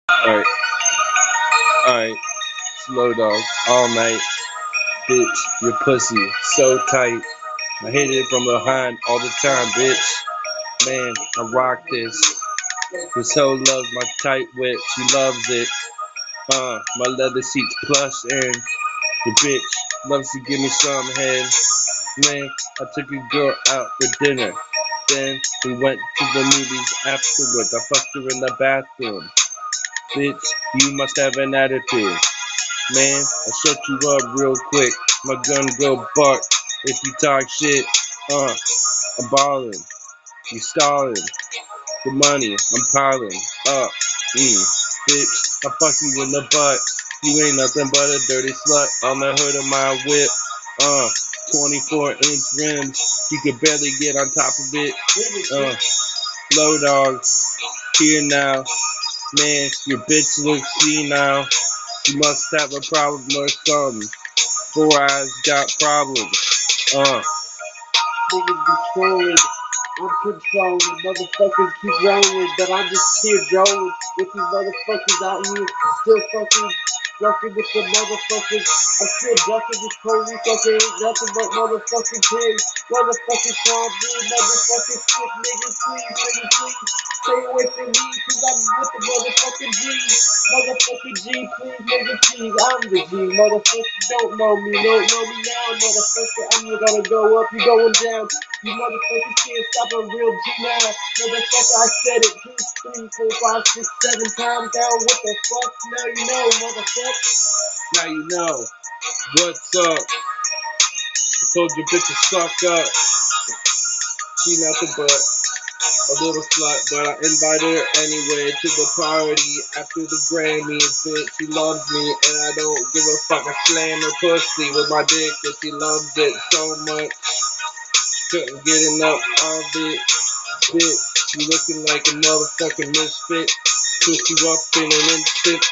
Alright, alright, slow dog, all night, bitch, your pussy, so tight, I hit it from behind all the time, bitch, man, I rock this hoe loves my tight whip, she loves it, my leather seats plush, and the bitch loves to give me some head, man, I took a girl out for dinner, then we went to the movies afterwards, I fucked her in the bathroom, bitch, you must have an attitude. Man, I'll shut you up real quick. My gun go bark if you talk shit. I'm ballin', you stallin'. The money, I'm piling up. Bitch, I fuck you in the butt. You ain't nothing but a dirty slut on the hood of my whip. 24-inch rims, you could barely get on top of it. Low dog, here now. Man, your bitch looks senile. You must have a problem or something. Four eyes got problems. Niggas be trolling. I'm controlling. Motherfuckers keep rolling, but I'm just here drolling with these motherfuckers out here still fucking with the motherfuckers. I'm still ducking this police fucking ain't nothing but motherfucking pigs. Motherfucking trying to be motherfucking sick niggas. Please, stay away from me, cause I'm with the motherfucking G's. Motherfucking G, please, nigga, please. I'm the G. Motherfuckers don't know me, don't know me now, motherfucker. I'm gonna go up, you going down. You motherfuckers can't stop a real G now. Motherfucker, I said it 2, 3, 4, 5, 6, 7 times now. What the fuck? Now you know, motherfucker. Now you know what's up. I told your bitch to suck up. She nothing but a little slut, but I invited her anyway to the party after the Grammys. Bitch, she loves me, and I don't give a fuck. I slam her pussy with my dick, and she loves it so much. Couldn't get enough of it. Bitch, you looking like a motherfucking misfit. Put you up in an instant.